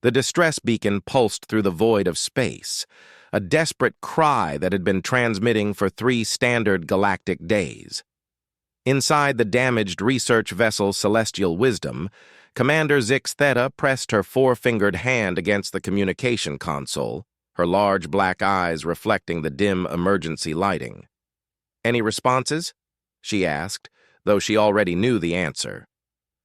The distress beacon pulsed through the void of space, a desperate cry that had been transmitting for 3 standard galactic days. Inside the damaged research vessel Celestial Wisdom, Commander Zix Theta pressed her 4-fingered hand against the communication console, her large black eyes reflecting the dim emergency lighting. "Any responses?" she asked, though she already knew the answer.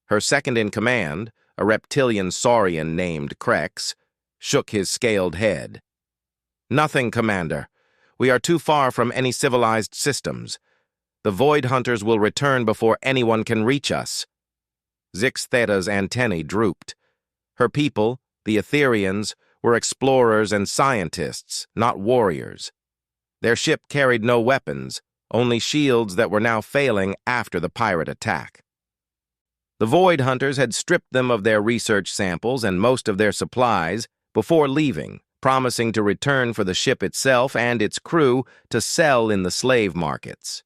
Her second-in-command, a reptilian saurian named Krex, shook his scaled head. "Nothing, Commander. We are too far from any civilized systems. The Void Hunters will return before anyone can reach us." Zix Theta's antennae drooped. Her people, the Etherians, were explorers and scientists, not warriors. Their ship carried no weapons, only shields that were now failing after the pirate attack. The Void Hunters had stripped them of their research samples and most of their supplies before leaving, promising to return for the ship itself and its crew to sell in the slave markets.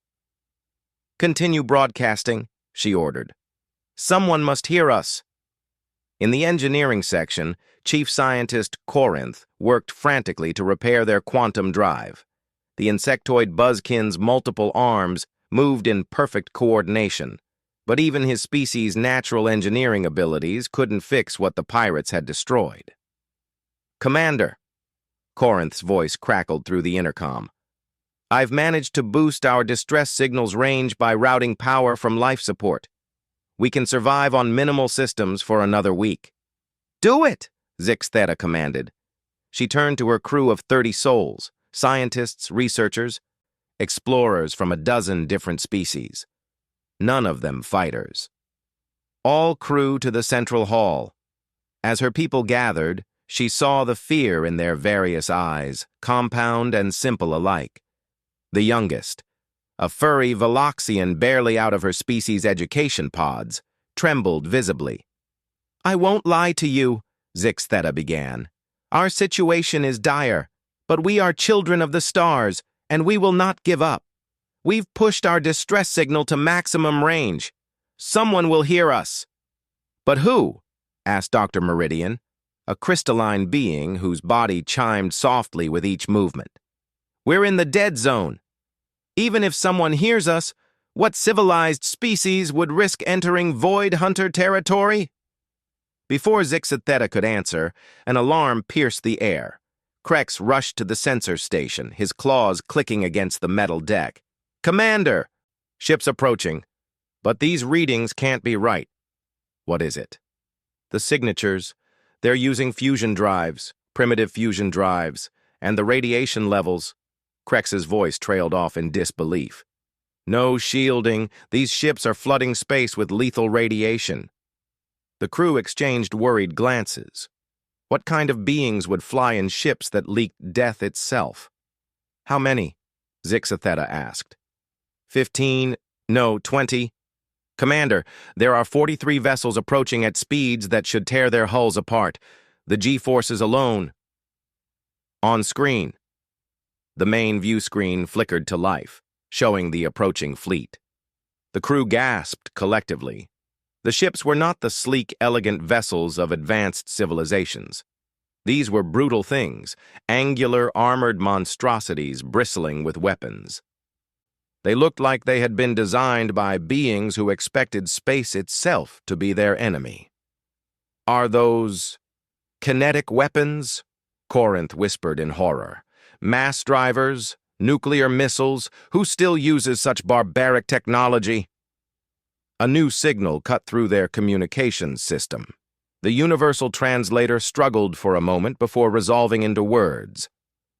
"Continue broadcasting," she ordered. "Someone must hear us." In the engineering section, Chief Scientist Corinth worked frantically to repair their quantum drive. The insectoid buzzkin's multiple arms moved in perfect coordination, but even his species' natural engineering abilities couldn't fix what the pirates had destroyed. "Commander," Corinth's voice crackled through the intercom, "I've managed to boost our distress signal's range by routing power from life support. We can survive on minimal systems for another week." "Do it!" Zix Theta commanded. She turned to her crew of 30 souls, scientists, researchers, explorers from a dozen different species. None of them fighters. All crew to the central hall. As her people gathered, she saw the fear in their various eyes, compound and simple alike. The youngest, a furry Veloxian barely out of her species' education pods, trembled visibly. "I won't lie to you," Zix Theta began. "Our situation is dire, but we are children of the stars, and we will not give up. We've pushed our distress signal to maximum range. Someone will hear us." "But who?" asked Dr. Meridian, a crystalline being whose body chimed softly with each movement. "We're in the dead zone. Even if someone hears us, what civilized species would risk entering Void Hunter territory?" Before Zix Theta could answer, an alarm pierced the air. Krex rushed to the sensor station, his claws clicking against the metal deck. "Commander!" "Ship's approaching. But these readings can't be right." "What is it?" "The signatures. They're using fusion drives, primitive fusion drives, and the radiation levels." Krex's voice trailed off in disbelief. "No shielding. These ships are flooding space with lethal radiation." The crew exchanged worried glances. What kind of beings would fly in ships that leaked death itself? "How many?" Zix Theta asked. 15, no, 20. "Commander, there are 43 vessels approaching at speeds that should tear their hulls apart. The G-forces alone." On screen. The main view screen flickered to life, showing the approaching fleet. The crew gasped collectively. The ships were not the sleek, elegant vessels of advanced civilizations. These were brutal things, angular, armored monstrosities bristling with weapons. They looked like they had been designed by beings who expected space itself to be their enemy. "Are those kinetic weapons?" Corinth whispered in horror. "Mass drivers? Nuclear missiles? Who still uses such barbaric technology?" A new signal cut through their communications system. The universal translator struggled for a moment before resolving into words.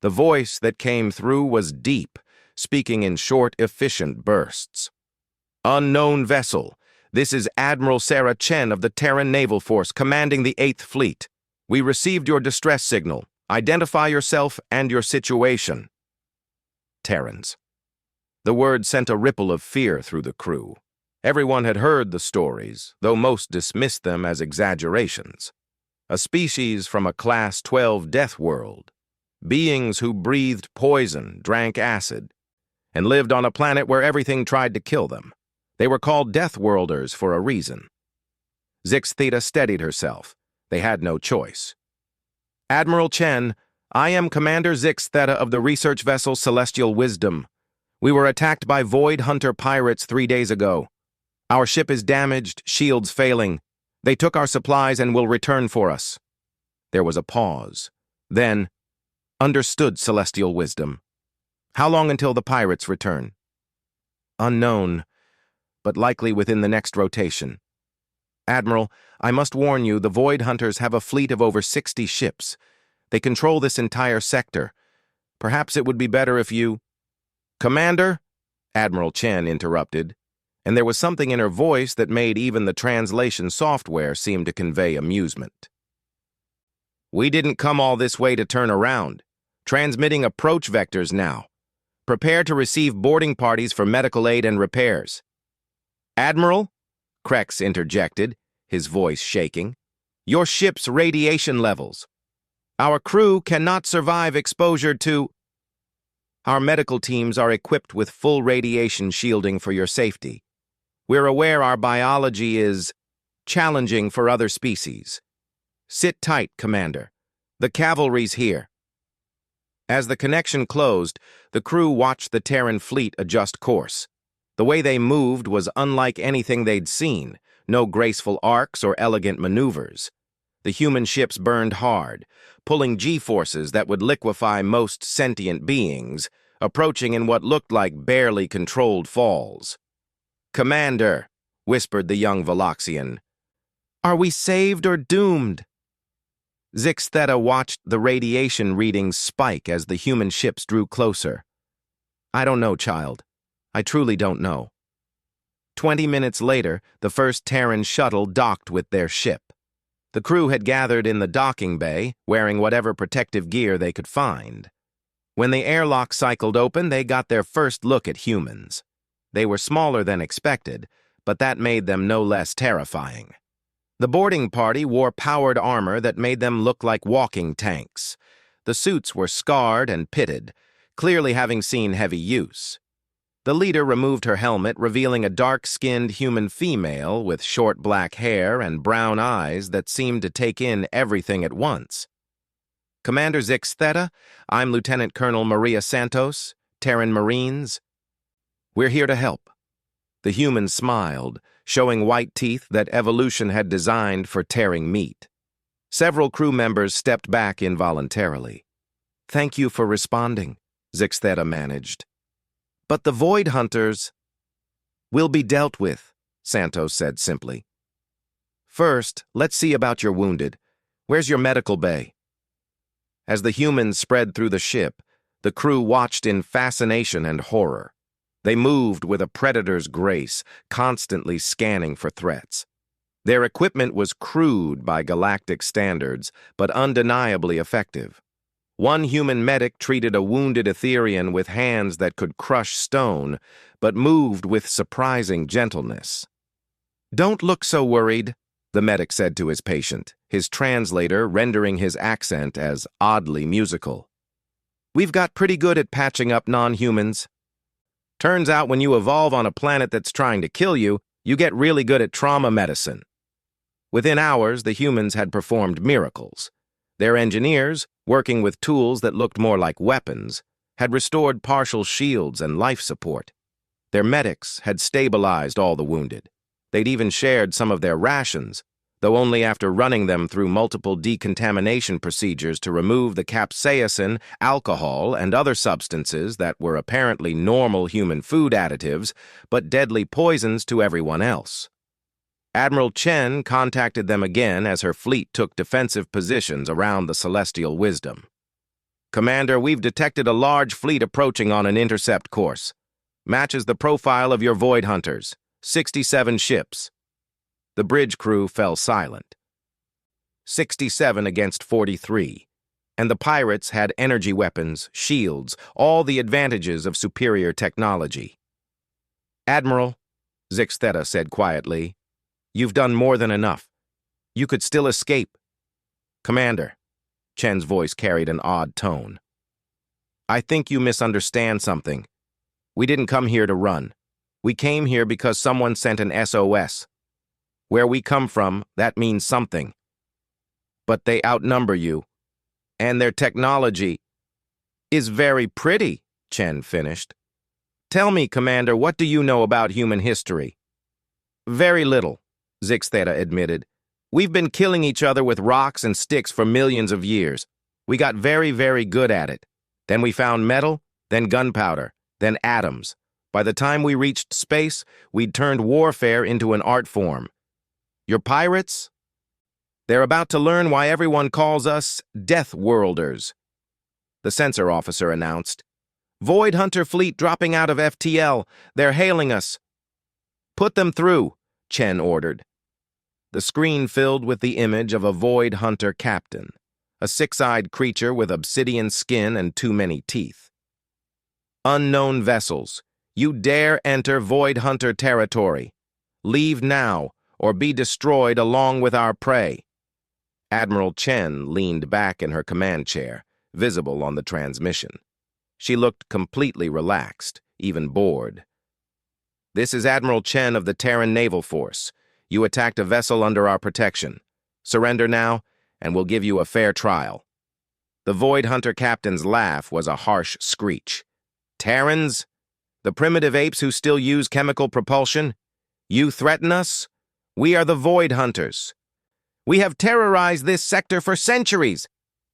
The voice that came through was deep, speaking in short, efficient bursts. "Unknown vessel. This is Admiral Sarah Chen of the Terran Naval Force, commanding the 8th Fleet. We received your distress signal. Identify yourself and your situation." Terrans. The word sent a ripple of fear through the crew. Everyone had heard the stories, though most dismissed them as exaggerations. A species from a Class 12 death world. Beings who breathed poison, drank acid, and lived on a planet where everything tried to kill them. They were called Deathworlders for a reason. Zix Theta steadied herself. They had no choice. Admiral Chen, I am Commander Zix Theta of the research vessel Celestial Wisdom. We were attacked by Void Hunter pirates 3 days ago. Our ship is damaged, shields failing. They took our supplies and will return for us. There was a pause. Then, understood, Celestial Wisdom. How long until the pirates return? Unknown, but likely within the next rotation. Admiral, I must warn you, the Void Hunters have a fleet of over 60 ships. They control this entire sector. Perhaps it would be better if you— Commander? Admiral Chen interrupted, and there was something in her voice that made even the translation software seem to convey amusement. We didn't come all this way to turn around. Transmitting approach vectors now. Prepare to receive boarding parties for medical aid and repairs. Admiral? Krex interjected, his voice shaking. Your ship's radiation levels. Our crew cannot survive exposure to— Our medical teams are equipped with full radiation shielding for your safety. We're aware our biology is challenging for other species. Sit tight, Commander. The cavalry's here. As the connection closed, the crew watched the Terran fleet adjust course. The way they moved was unlike anything they'd seen, no graceful arcs or elegant maneuvers. The human ships burned hard, pulling G-forces that would liquefy most sentient beings, approaching in what looked like barely controlled falls. Commander, whispered the young Veloxian, are we saved or doomed? Zix Theta watched the radiation readings spike as the human ships drew closer. I don't know, child. I truly don't know. 20 minutes later, the first Terran shuttle docked with their ship. The crew had gathered in the docking bay, wearing whatever protective gear they could find. When the airlock cycled open, they got their first look at humans. They were smaller than expected, but that made them no less terrifying. The boarding party wore powered armor that made them look like walking tanks. The suits were scarred and pitted, clearly having seen heavy use. The leader removed her helmet, revealing a dark-skinned human female with short black hair and brown eyes that seemed to take in everything at once. Commander Zix Theta, I'm Lieutenant Colonel Maria Santos, Terran Marines. We're here to help. The human smiled, showing white teeth that evolution had designed for tearing meat. Several crew members stepped back involuntarily. Thank you for responding, Zix Theta managed. But the Void Hunters will be dealt with, Santos said simply. First, let's see about your wounded. Where's your medical bay? As the humans spread through the ship, the crew watched in fascination and horror. They moved with a predator's grace, constantly scanning for threats. Their equipment was crude by galactic standards, but undeniably effective. One human medic treated a wounded Etherian with hands that could crush stone, but moved with surprising gentleness. Don't look so worried, the medic said to his patient, his translator rendering his accent as oddly musical. We've got pretty good at patching up non-humans. Turns out when you evolve on a planet that's trying to kill you, you get really good at trauma medicine. Within hours, the humans had performed miracles. Their engineers, working with tools that looked more like weapons, had restored partial shields and life support. Their medics had stabilized all the wounded. They'd even shared some of their rations, though only after running them through multiple decontamination procedures to remove the capsaicin, alcohol, and other substances that were apparently normal human food additives, but deadly poisons to everyone else. Admiral Chen contacted them again as her fleet took defensive positions around the Celestial Wisdom. Commander, we've detected a large fleet approaching on an intercept course. Matches the profile of your Void Hunters, 67 ships. The bridge crew fell silent. 67 against 43. And the pirates had energy weapons, shields, all the advantages of superior technology. Admiral, Zix Theta said quietly, you've done more than enough. You could still escape. Commander, Chen's voice carried an odd tone. I think you misunderstand something. We didn't come here to run. We came here because someone sent an SOS. Where we come from, that means something. But they outnumber you. And their technology is very pretty, Chen finished. Tell me, Commander, what do you know about human history? Very little, Zix Theta admitted. We've been killing each other with rocks and sticks for millions of years. We got very, very good at it. Then we found metal, then gunpowder, then atoms. By the time we reached space, we'd turned warfare into an art form. Your pirates? They're about to learn why everyone calls us Deathworlders, the sensor officer announced. Void Hunter fleet dropping out of FTL. They're hailing us. Put them through, Chen ordered. The screen filled with the image of a Void Hunter captain, a six-eyed creature with obsidian skin and too many teeth. Unknown vessels, you dare enter Void Hunter territory. Leave now, or be destroyed along with our prey. Admiral Chen leaned back in her command chair, visible on the transmission. She looked completely relaxed, even bored. This is Admiral Chen of the Terran Naval Force. You attacked a vessel under our protection. Surrender now, and we'll give you a fair trial. The Void Hunter captain's laugh was a harsh screech. Terrans? The primitive apes who still use chemical propulsion? You threaten us? We are the Void Hunters. We have terrorized this sector for centuries.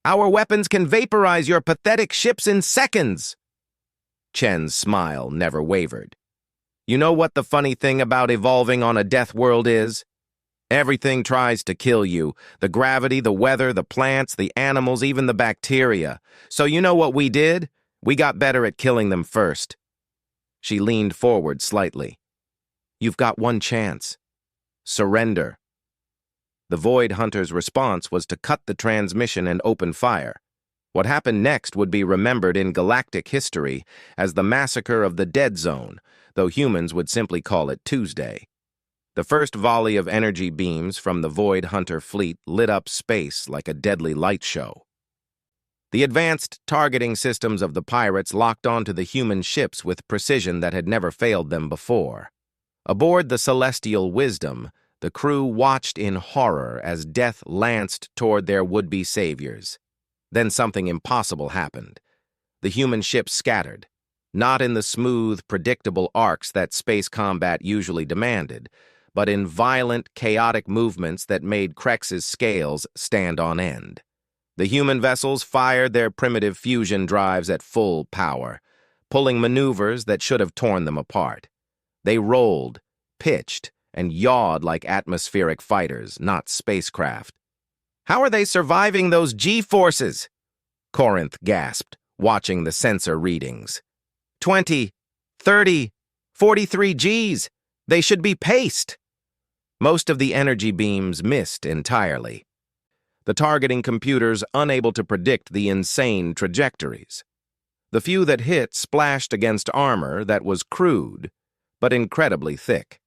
Our weapons can vaporize your pathetic ships in seconds. Chen's smile never wavered. You know what the funny thing about evolving on a death world is? Everything tries to kill you. The gravity, the weather, the plants, the animals, even the bacteria. So you know what we did? We got better at killing them first. She leaned forward slightly. You've got one chance. Surrender. The Void Hunter's response was to cut the transmission and open fire. What happened next would be remembered in galactic history as the Massacre of the Dead Zone, though humans would simply call it Tuesday. The first volley of energy beams from the Void Hunter fleet lit up space like a deadly light show. The advanced targeting systems of the pirates locked onto the human ships with precision that had never failed them before. Aboard the Celestial Wisdom, the crew watched in horror as death lanced toward their would-be saviors. Then something impossible happened. The human ships scattered, not in the smooth, predictable arcs that space combat usually demanded, but in violent, chaotic movements that made Krex's scales stand on end. The human vessels fired their primitive fusion drives at full power, pulling maneuvers that should have torn them apart. They rolled, pitched, and yawed like atmospheric fighters, not spacecraft. How are they surviving those G-forces? Corinth gasped, watching the sensor readings. 20, 30, 43 Gs. They should be paced. Most of the energy beams missed entirely. The targeting computers unable to predict the insane trajectories. The few that hit splashed against armor that was crude, but incredibly thick.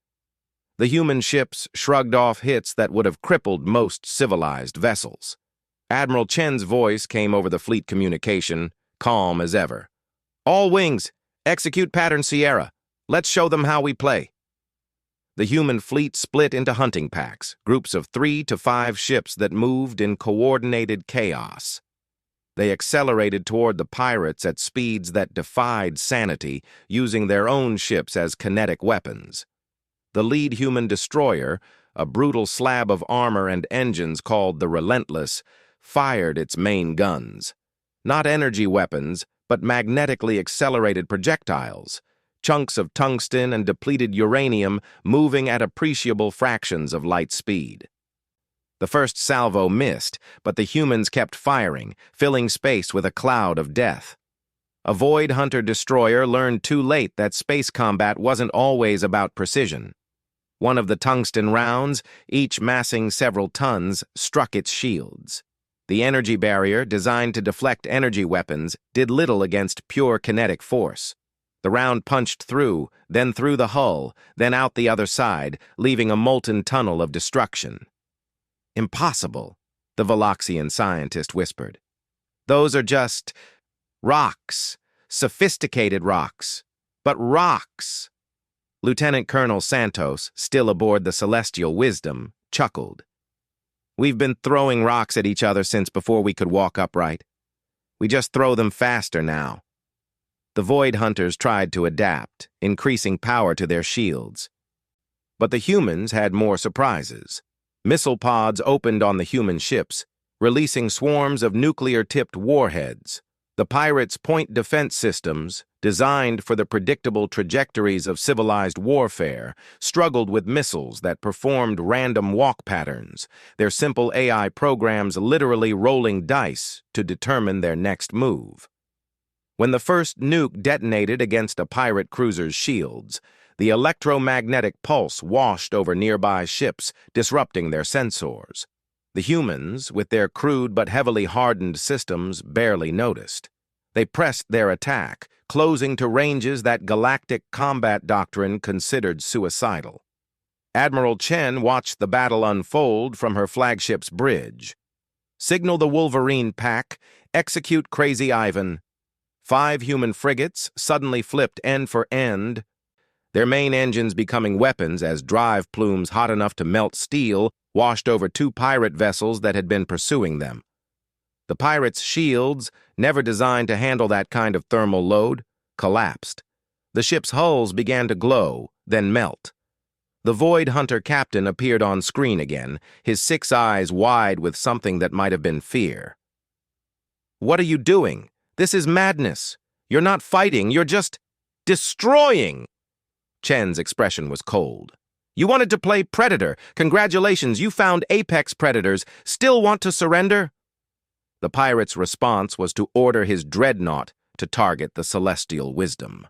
The human ships shrugged off hits that would have crippled most civilized vessels. Admiral Chen's voice came over the fleet communication, calm as ever. All wings, execute pattern Sierra. Let's show them how we play. The human fleet split into hunting packs, groups of 3 to 5 ships that moved in coordinated chaos. They accelerated toward the pirates at speeds that defied sanity, using their own ships as kinetic weapons. The lead human destroyer, a brutal slab of armor and engines called the Relentless, fired its main guns. Not energy weapons, but magnetically accelerated projectiles, chunks of tungsten and depleted uranium moving at appreciable fractions of light speed. The first salvo missed, but the humans kept firing, filling space with a cloud of death. A Void Hunter destroyer learned too late that space combat wasn't always about precision. One of the tungsten rounds, each massing several tons, struck its shields. The energy barrier, designed to deflect energy weapons, did little against pure kinetic force. The round punched through, then through the hull, then out the other side, leaving a molten tunnel of destruction. Impossible, the Veloxian scientist whispered. Those are just rocks, sophisticated rocks, but rocks. Lieutenant Colonel Santos, still aboard the Celestial Wisdom, chuckled. We've been throwing rocks at each other since before we could walk upright. We just throw them faster now. The Void Hunters tried to adapt, increasing power to their shields. But the humans had more surprises. Missile pods opened on the human ships, releasing swarms of nuclear-tipped warheads. The pirates' point defense systems, designed for the predictable trajectories of civilized warfare, struggled with missiles that performed random walk patterns, their simple AI programs literally rolling dice to determine their next move. When the first nuke detonated against a pirate cruiser's shields, the electromagnetic pulse washed over nearby ships, disrupting their sensors. The humans, with their crude but heavily hardened systems, barely noticed. They pressed their attack, closing to ranges that galactic combat doctrine considered suicidal. Admiral Chen watched the battle unfold from her flagship's bridge. Signal the Wolverine pack, execute Crazy Ivan. 5 human frigates suddenly flipped end for end, their main engines becoming weapons as drive plumes hot enough to melt steel washed over 2 pirate vessels that had been pursuing them. The pirates' shields, never designed to handle that kind of thermal load, collapsed. The ship's hulls began to glow, then melt. The Void Hunter captain appeared on screen again, his 6 eyes wide with something that might have been fear. "What are you doing? This is madness. You're not fighting, you're just destroying." Chen's expression was cold. "You wanted to play Predator. Congratulations, you found apex predators. Still want to surrender?" The pirate's response was to order his dreadnought to target the celestial wisdom.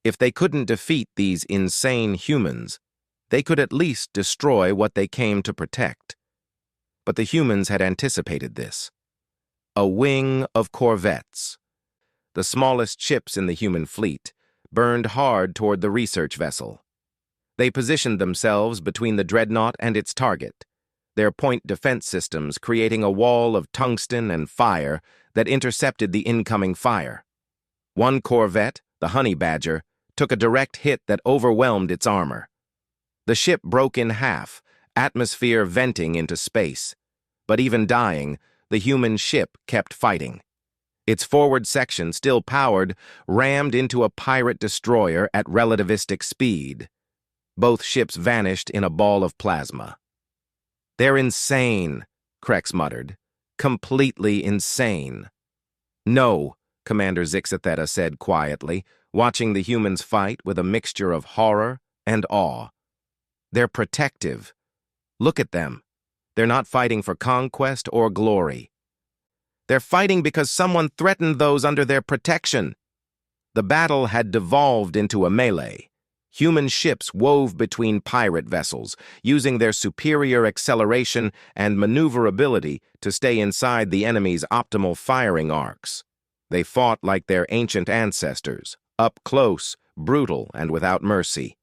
If they couldn't defeat these insane humans, they could at least destroy what they came to protect. But the humans had anticipated this. A wing of corvettes, the smallest ships in the human fleet, burned hard toward the research vessel. They positioned themselves between the dreadnought and its target, their point defense systems creating a wall of tungsten and fire that intercepted the incoming fire. One corvette, the Honey Badger, took a direct hit that overwhelmed its armor. The ship broke in half, atmosphere venting into space. But even dying, the human ship kept fighting. Its forward section, still powered, rammed into a pirate destroyer at relativistic speed. Both ships vanished in a ball of plasma. "They're insane," Krex muttered. "Completely insane." "No," Commander Zixatheta said quietly, watching the humans fight with a mixture of horror and awe. "They're protective. Look at them. They're not fighting for conquest or glory. They're fighting because someone threatened those under their protection." The battle had devolved into a melee. Human ships wove between pirate vessels, using their superior acceleration and maneuverability to stay inside the enemy's optimal firing arcs. They fought like their ancient ancestors, up close, brutal, and without mercy.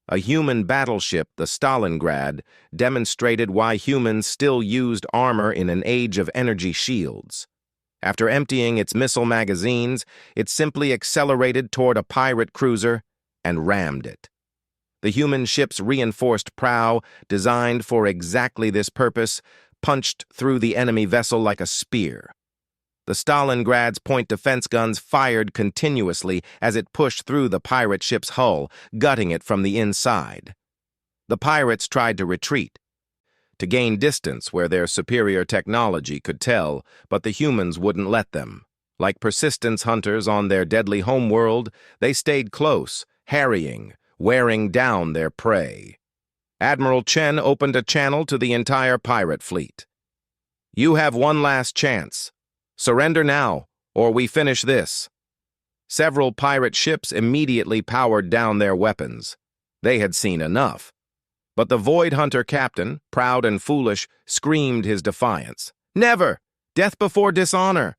A human battleship, the Stalingrad, demonstrated why humans still used armor in an age of energy shields. After emptying its missile magazines, it simply accelerated toward a pirate cruiser and rammed it. The human ship's reinforced prow, designed for exactly this purpose, punched through the enemy vessel like a spear. The Stalingrad's point defense guns fired continuously as it pushed through the pirate ship's hull, gutting it from the inside. The pirates tried to retreat, to gain distance where their superior technology could tell, but the humans wouldn't let them. Like persistence hunters on their deadly homeworld, they stayed close, harrying, wearing down their prey. Admiral Chen opened a channel to the entire pirate fleet. "You have one last chance. Surrender now, or we finish this." Several pirate ships immediately powered down their weapons. They had seen enough. But the Void Hunter captain, proud and foolish, screamed his defiance. "Never! Death before dishonor!"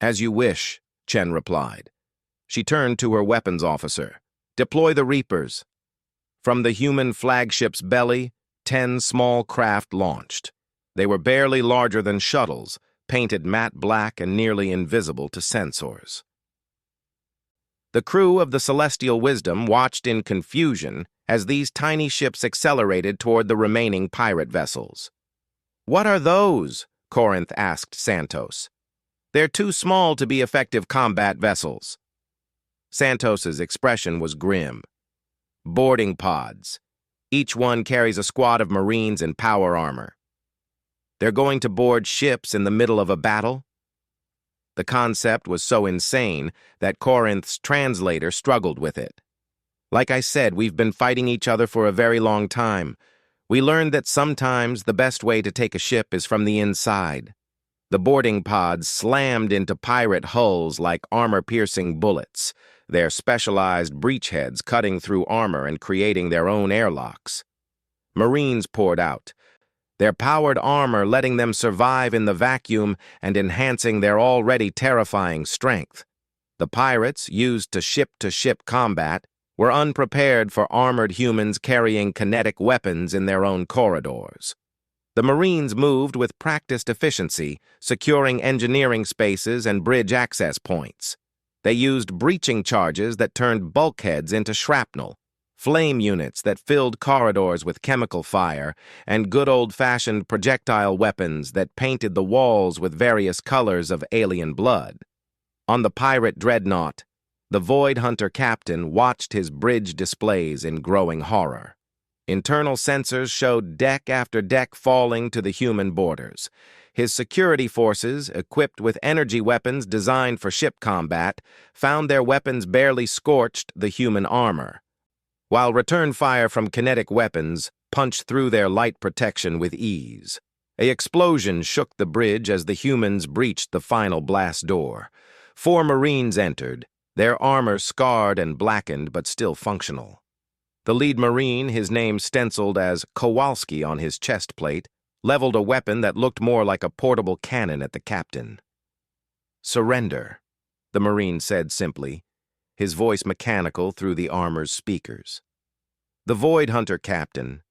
"As you wish," Chen replied. She turned to her weapons officer. "Deploy the Reapers." From the human flagship's belly, 10 small craft launched. They were barely larger than shuttles, painted matte black and nearly invisible to sensors. The crew of the Celestial Wisdom watched in confusion as these tiny ships accelerated toward the remaining pirate vessels. "What are those?" Corinth asked Santos. "They're too small to be effective combat vessels." Santos's expression was grim. "Boarding pods. Each one carries a squad of Marines in power armor. They're going to board ships in the middle of a battle?" The concept was so insane that Corinth's translator struggled with it. "Like I said, we've been fighting each other for a very long time. We learned that sometimes the best way to take a ship is from the inside." The boarding pods slammed into pirate hulls like armor-piercing bullets, their specialized breachheads cutting through armor and creating their own airlocks. Marines poured out, their powered armor letting them survive in the vacuum and enhancing their already terrifying strength. The pirates, used to ship-to-ship combat, were unprepared for armored humans carrying kinetic weapons in their own corridors. The Marines moved with practiced efficiency, securing engineering spaces and bridge access points. They used breaching charges that turned bulkheads into shrapnel, flame units that filled corridors with chemical fire, and good old-fashioned projectile weapons that painted the walls with various colors of alien blood. On the pirate dreadnought, the Void Hunter captain watched his bridge displays in growing horror. Internal sensors showed deck after deck falling to the human borders. His security forces, equipped with energy weapons designed for ship combat, found their weapons barely scorched the human armor, while return fire from kinetic weapons punched through their light protection with ease. An explosion shook the bridge as the humans breached the final blast door. 4 Marines entered, their armor scarred and blackened but still functional. The lead Marine, his name stenciled as Kowalski on his chest plate, leveled a weapon that looked more like a portable cannon at the captain. "Surrender," the Marine said simply, his voice mechanical through the armor's speakers. The Void Hunter captain,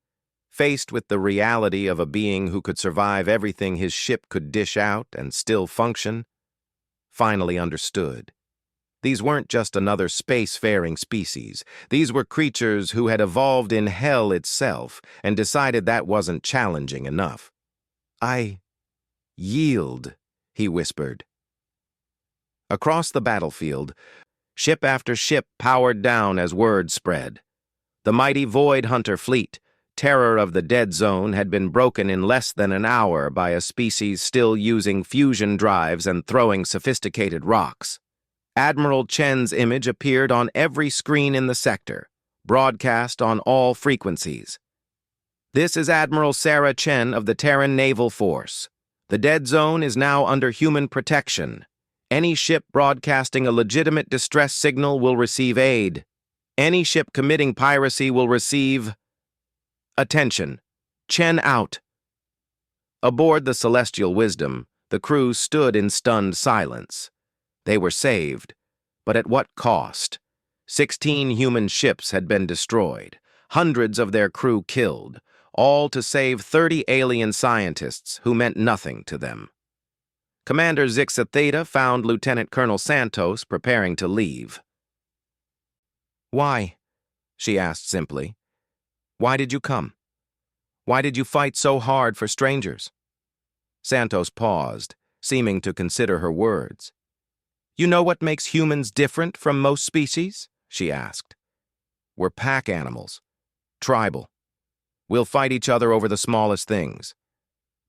faced with the reality of a being who could survive everything his ship could dish out and still function, finally understood. These weren't just another space-faring species. These were creatures who had evolved in hell itself and decided that wasn't challenging enough. "I yield," he whispered. Across the battlefield, ship after ship powered down as word spread. The mighty Void Hunter fleet, terror of the dead zone, had been broken in less than an hour by a species still using fusion drives and throwing sophisticated rocks. Admiral Chen's image appeared on every screen in the sector, broadcast on all frequencies. "This is Admiral Sarah Chen of the Terran Naval Force. The dead zone is now under human protection. Any ship broadcasting a legitimate distress signal will receive aid. Any ship committing piracy will receive... Attention. Chen out." Aboard the Celestial Wisdom, the crew stood in stunned silence. They were saved, but at what cost? 16 human ships had been destroyed, hundreds of their crew killed, all to save 30 alien scientists who meant nothing to them. Commander Zixa Theta found Lieutenant Colonel Santos preparing to leave. "Why?" she asked simply. "Why did you come? Why did you fight so hard for strangers?" Santos paused, seeming to consider her words. "You know what makes humans different from most species?" she asked. "We're pack animals. Tribal. We'll fight each other over the smallest things.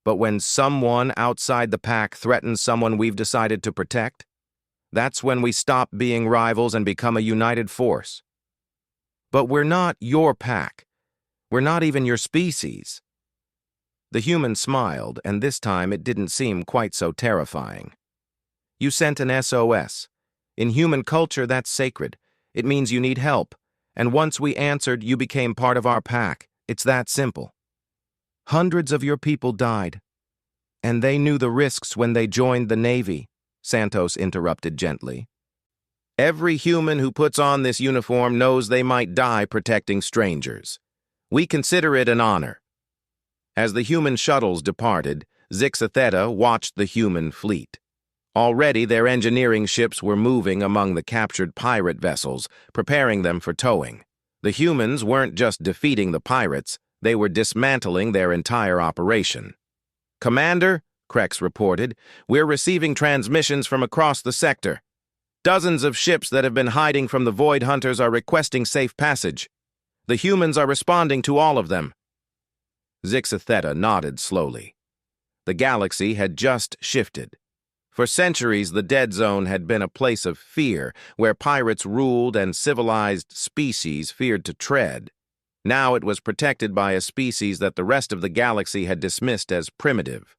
But when someone outside the pack threatens someone we've decided to protect, that's when we stop being rivals and become a united force. But we're not your pack. We're not even your species." The human smiled, and this time it didn't seem quite so terrifying. "You sent an SOS. In human culture, that's sacred. It means you need help. And once we answered, you became part of our pack. It's that simple. Hundreds of your people died. And they knew the risks when they joined the Navy," Santos interrupted gently. "Every human who puts on this uniform knows they might die protecting strangers. We consider it an honor." As the human shuttles departed, Zixa Theta watched the human fleet. Already their engineering ships were moving among the captured pirate vessels, preparing them for towing. The humans weren't just defeating the pirates, they were dismantling their entire operation. "Commander," Krex reported, "we're receiving transmissions from across the sector. Dozens of ships that have been hiding from the Void Hunters are requesting safe passage. The humans are responding to all of them." Zixatheta nodded slowly. The galaxy had just shifted. For centuries, the Dead Zone had been a place of fear, where pirates ruled and civilized species feared to tread. Now it was protected by a species that the rest of the galaxy had dismissed as primitive.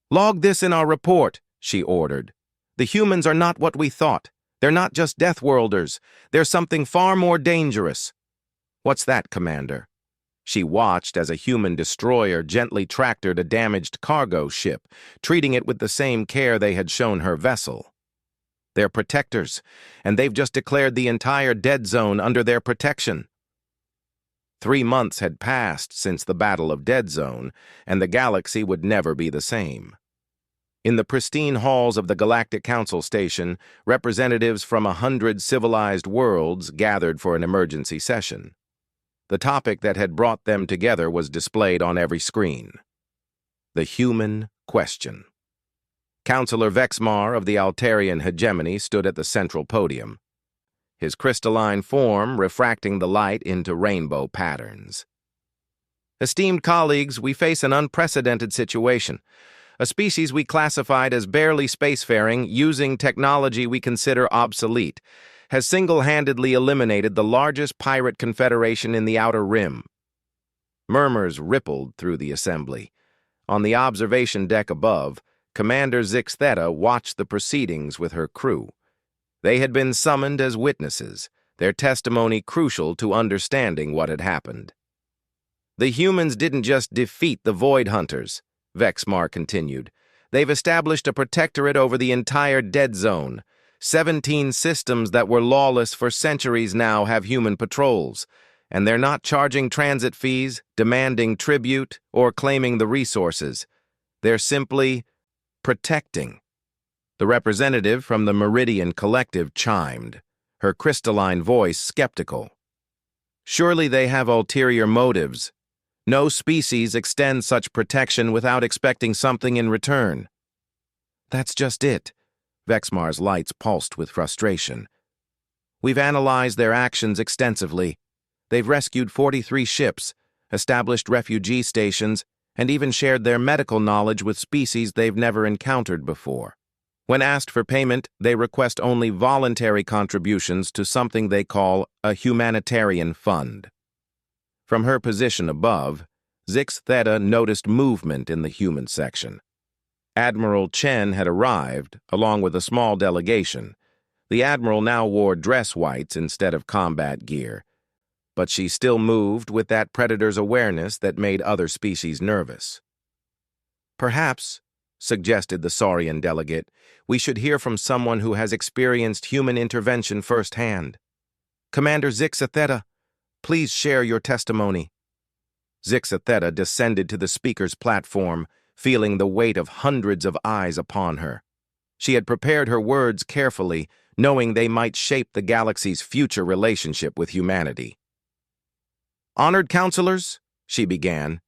"Log this in our report," she ordered. "The humans are not what we thought. They're not just Deathworlders. They're something far more dangerous." "What's that, Commander?" She watched as a human destroyer gently tractored a damaged cargo ship, treating it with the same care they had shown her vessel. "They're protectors, and they've just declared the entire Dead Zone under their protection." 3 months had passed since the Battle of Dead Zone, and the galaxy would never be the same. In the pristine halls of the Galactic Council Station, representatives from 100 civilized worlds gathered for an emergency session. The topic that had brought them together was displayed on every screen: the human question. Councillor Vexmar of the Altarian hegemony stood at the central podium, his crystalline form refracting the light into rainbow patterns. "Esteemed colleagues, we face an unprecedented situation. A species we classified as barely spacefaring, using technology we consider obsolete, has single-handedly eliminated the largest pirate confederation in the Outer Rim." Murmurs rippled through the assembly. On the observation deck above, Commander Zixatheta watched the proceedings with her crew. They had been summoned as witnesses, their testimony crucial to understanding what had happened. "The humans didn't just defeat the Void Hunters," Vexmar continued. "They've established a protectorate over the entire Dead Zone. 17 systems that were lawless for centuries now have human patrols, and they're not charging transit fees, demanding tribute, or claiming the resources. They're simply protecting." The representative from the Meridian Collective chimed, her crystalline voice skeptical. "Surely they have ulterior motives. No species extends such protection without expecting something in return." "That's just it." Vexmar's lights pulsed with frustration. "We've analyzed their actions extensively. They've rescued 43 ships, established refugee stations, and even shared their medical knowledge with species they've never encountered before. When asked for payment, they request only voluntary contributions to something they call a humanitarian fund." From her position above, Zixatheta noticed movement in the human section. Admiral Chen had arrived, along with a small delegation. The Admiral now wore dress whites instead of combat gear, but she still moved with that predator's awareness that made other species nervous. "Perhaps," suggested the Saurian delegate, "we should hear from someone who has experienced human intervention firsthand. Commander Zixatheta, please share your testimony." Zixatheta descended to the speaker's platform, feeling the weight of hundreds of eyes upon her. She had prepared her words carefully, knowing they might shape the galaxy's future relationship with humanity. "Honored counselors," she began,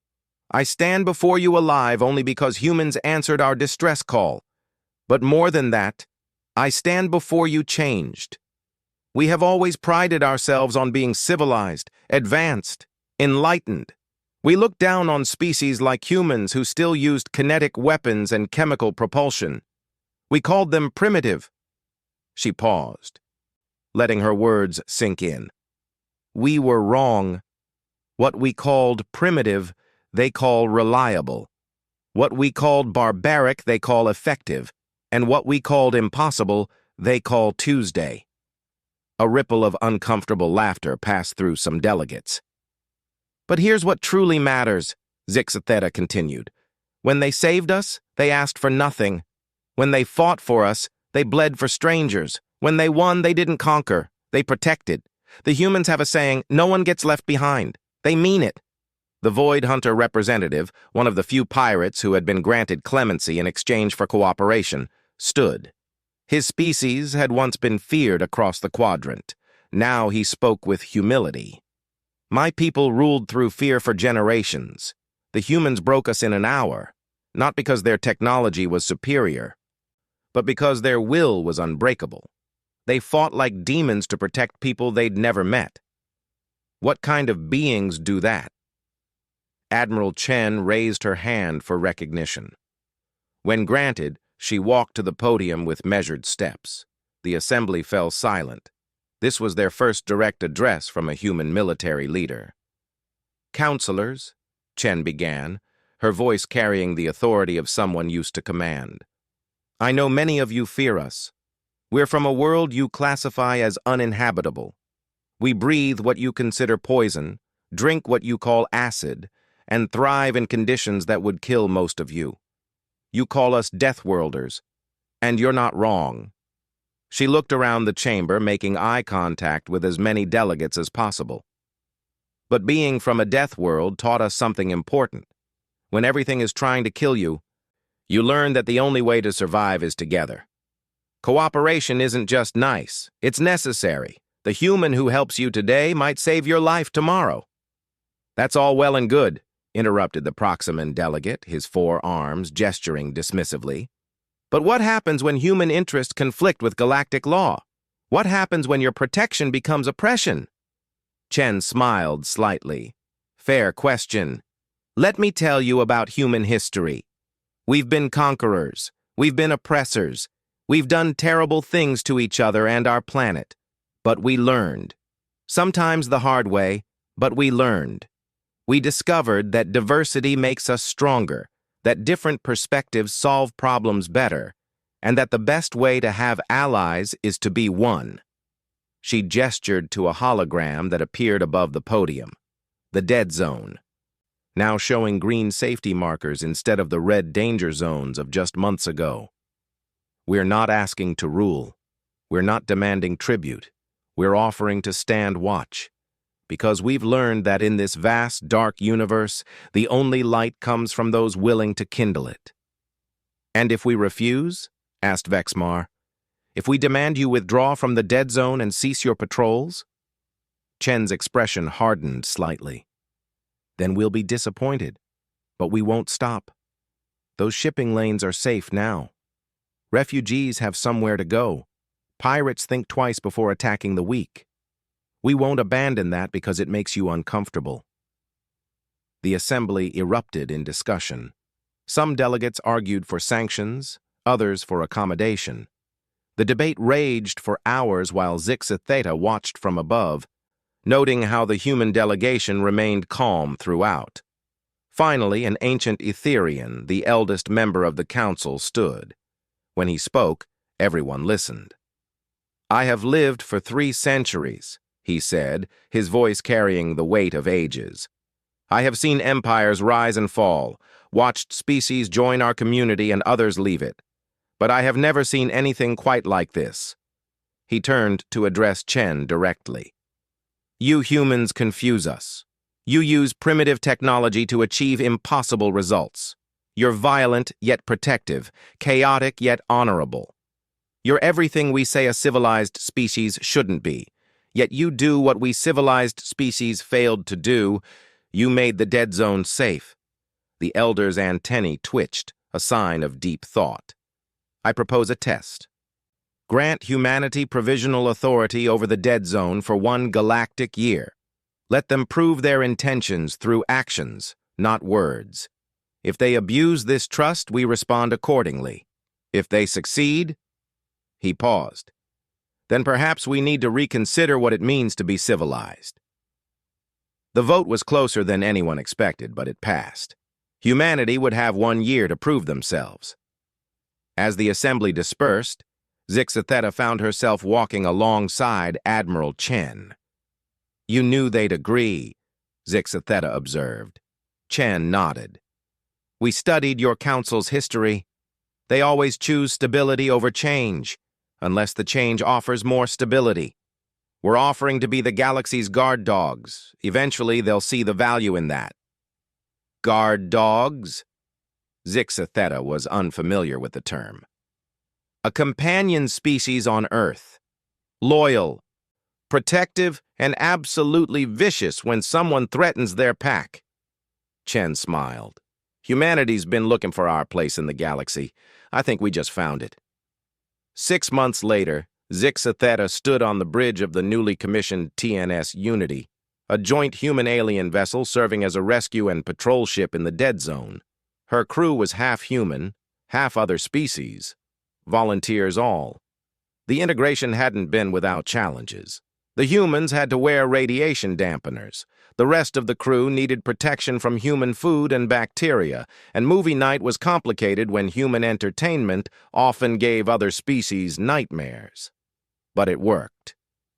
"I stand before you alive only because humans answered our distress call. But more than that, I stand before you changed. We have always prided ourselves on being civilized, advanced, enlightened. We looked down on species like humans who still used kinetic weapons and chemical propulsion. We called them primitive." She paused, letting her words sink in. "We were wrong. What we called primitive, they call reliable. What we called barbaric, they call effective. And what we called impossible, they call Tuesday." A ripple of uncomfortable laughter passed through some delegates. "But here's what truly matters," Zixatheta continued. "When they saved us, they asked for nothing. When they fought for us, they bled for strangers. When they won, they didn't conquer. They protected. The humans have a saying, no one gets left behind. They mean it." The Void Hunter representative, one of the few pirates who had been granted clemency in exchange for cooperation, stood. His species had once been feared across the quadrant. Now he spoke with humility. "My people ruled through fear for generations. The humans broke us in an hour. not because their technology was superior, but because their will was unbreakable. They fought like demons to protect people they'd never met. What kind of beings do that? Admiral Chen raised her hand for recognition. When granted, she walked to the podium with measured steps. The assembly fell silent. This was their first direct address from a human military leader. "Counselors," Chen began, her voice carrying the authority of someone used to command. "I know many of you fear us. We're from a world you classify as uninhabitable. We breathe what you consider poison, drink what you call acid, and thrive in conditions that would kill most of you. You call us Deathworlders, and you're not wrong." She looked around the chamber, making eye contact with as many delegates as possible. "But being from a death world taught us something important. When everything is trying to kill you, you learn that the only way to survive is together. Cooperation isn't just nice, it's necessary. The human who helps you today might save your life tomorrow." "That's all well and good," interrupted the Proximan delegate, his four arms gesturing dismissively. "But what happens when human interests conflict with galactic law? What happens when your protection becomes oppression?" Chen smiled slightly. "Fair question. Let me tell you about human history. We've been conquerors. We've been oppressors. We've done terrible things to each other and our planet. But we learned. Sometimes the hard way, but we learned. We discovered that diversity makes us stronger, that different perspectives solve problems better, and that the best way to have allies is to be one." She gestured to a hologram that appeared above the podium. The dead zone, now showing green safety markers instead of the red danger zones of just months ago. "We're not asking to rule. We're not demanding tribute. We're offering to stand watch. Because we've learned that in this vast, dark universe, the only light comes from those willing to kindle it." "And if we refuse?" asked Vexmar. "If we demand you withdraw from the dead zone and cease your patrols?" Chen's expression hardened slightly. "Then we'll be disappointed, but we won't stop. Those shipping lanes are safe now. Refugees have somewhere to go. Pirates think twice before attacking the weak. We won't abandon that because it makes you uncomfortable." The assembly erupted in discussion. Some delegates argued for sanctions, others for accommodation. The debate raged for hours while Zixa Theta watched from above, noting how the human delegation remained calm throughout. Finally, an ancient Etherian, the eldest member of the council, stood. When he spoke, everyone listened. "I have lived for 3 centuries. He said, his voice carrying the weight of ages. "I have seen empires rise and fall, watched species join our community and others leave it. But I have never seen anything quite like this." He turned to address Chen directly. "You humans confuse us. You use primitive technology to achieve impossible results. You're violent yet protective, chaotic yet honorable. You're everything we say a civilized species shouldn't be. Yet you do what we civilized species failed to do. You made the dead zone safe." The elder's antennae twitched, a sign of deep thought. "I propose a test. Grant humanity provisional authority over the dead zone for 1 galactic year. Let them prove their intentions through actions, not words. If they abuse this trust, we respond accordingly. If they succeed..." He paused. "Then perhaps we need to reconsider what it means to be civilized." The vote was closer than anyone expected, but it passed. Humanity would have 1 year to prove themselves. As the assembly dispersed, Zixa Theta found herself walking alongside Admiral Chen. "You knew they'd agree," Zixa Theta observed. Chen nodded. "We studied your council's history. They always choose stability over change, unless the change offers more stability. We're offering to be the galaxy's guard dogs. Eventually, they'll see the value in that." "Guard dogs?" Zixa Theta was unfamiliar with the term. "A companion species on Earth. Loyal, protective, and absolutely vicious when someone threatens their pack." Chen smiled. Humanity's been looking for our place in the galaxy. I think we just found it. 6 months later, Zixa Theta stood on the bridge of the newly commissioned TNS Unity, a joint human-alien vessel serving as a rescue and patrol ship in the Dead Zone. Her crew was half human, half other species, volunteers all. The integration hadn't been without challenges. The humans had to wear radiation dampeners. The rest of the crew needed protection from human food and bacteria, and movie night was complicated when human entertainment often gave other species nightmares. But it worked.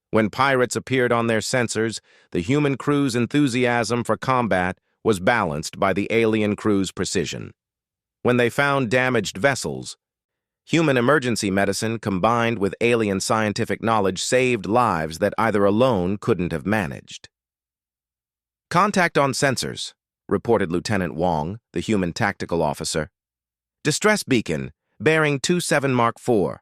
When pirates appeared on their sensors, the human crew's enthusiasm for combat was balanced by the alien crew's precision. When they found damaged vessels, human emergency medicine combined with alien scientific knowledge saved lives that either alone couldn't have managed. "Contact on sensors," reported Lieutenant Wong, the human tactical officer. "Distress beacon, bearing 27 Mark IV.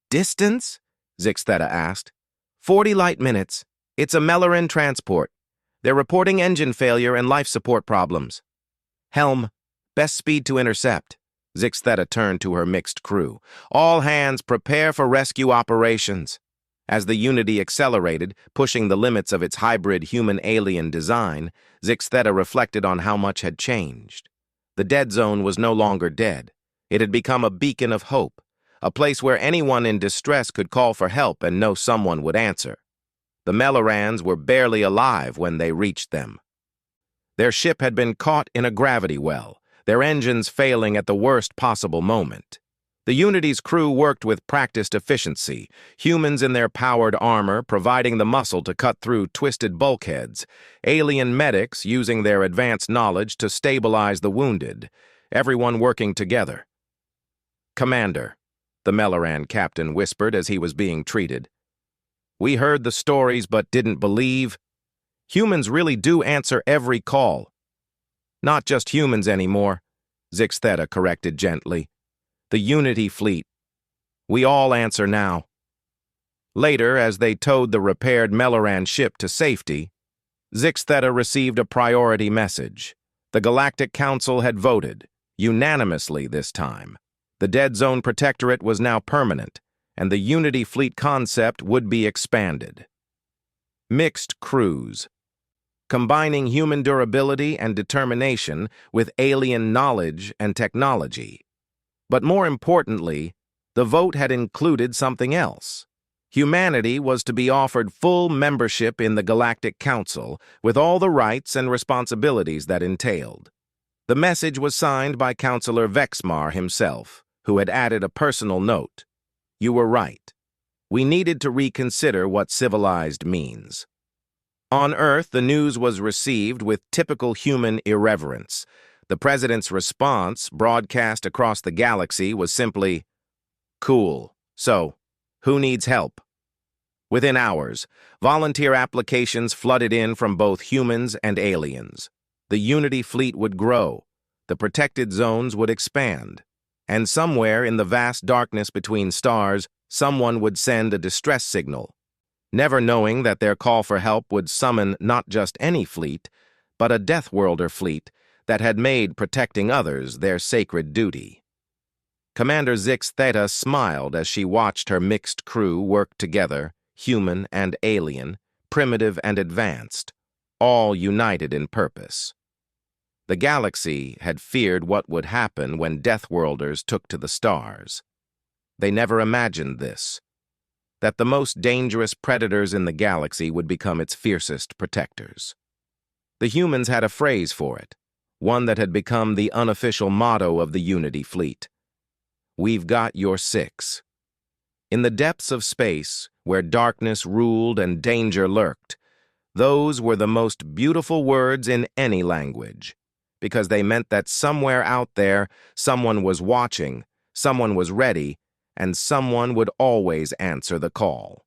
"Distance?" Zix Theta asked. 40 light minutes. It's a Melloran transport. They're reporting engine failure and life support problems." "Helm, best speed to intercept." Zix Theta turned to her mixed crew. "All hands prepare for rescue operations." As the Unity accelerated, pushing the limits of its hybrid human-alien design, Zix Theta reflected on how much had changed. The Dead Zone was no longer dead. It had become a beacon of hope, a place where anyone in distress could call for help and know someone would answer. The Mellorans were barely alive when they reached them. Their ship had been caught in a gravity well, their engines failing at the worst possible moment. The Unity's crew worked with practiced efficiency, humans in their powered armor providing the muscle to cut through twisted bulkheads, alien medics using their advanced knowledge to stabilize the wounded, everyone working together. "Commander," the Melloran captain whispered as he was being treated. "We heard the stories but didn't believe. Humans really do answer every call." "Not just humans anymore," Zix Theta corrected gently. "The Unity fleet. We all answer now." Later, as they towed the repaired Melloran ship to safety, Zix Theta received a priority message. The Galactic Council had voted, unanimously this time. The Dead Zone Protectorate was now permanent, and the Unity fleet concept would be expanded. Mixed crews. Combining human durability and determination with alien knowledge and technology. But more importantly, the vote had included something else. Humanity was to be offered full membership in the Galactic Council, with all the rights and responsibilities that entailed. The message was signed by Councillor Vexmar himself, who had added a personal note. "You were right. We needed to reconsider what civilized means." On Earth, the news was received with typical human irreverence. The President's response, broadcast across the galaxy, was simply, "Cool. So, who needs help?" Within hours, volunteer applications flooded in from both humans and aliens. The Unity fleet would grow, the protected zones would expand, and somewhere in the vast darkness between stars, someone would send a distress signal, never knowing that their call for help would summon not just any fleet, but a Deathworlder fleet that had made protecting others their sacred duty. Commander Zix Theta smiled as she watched her mixed crew work together, human and alien, primitive and advanced, all united in purpose. The galaxy had feared what would happen when Deathworlders took to the stars. They never imagined this, that the most dangerous predators in the galaxy would become its fiercest protectors. The humans had a phrase for it, one that had become the unofficial motto of the Unity fleet. "We've got your six." In the depths of space, where darkness ruled and danger lurked, those were the most beautiful words in any language, because they meant that somewhere out there, someone was watching, someone was ready, and someone would always answer the call.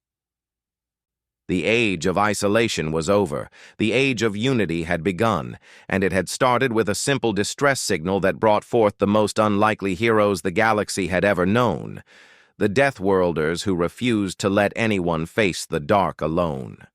The age of isolation was over. The age of unity had begun, and it had started with a simple distress signal that brought forth the most unlikely heroes the galaxy had ever known, the Deathworlders who refused to let anyone face the dark alone.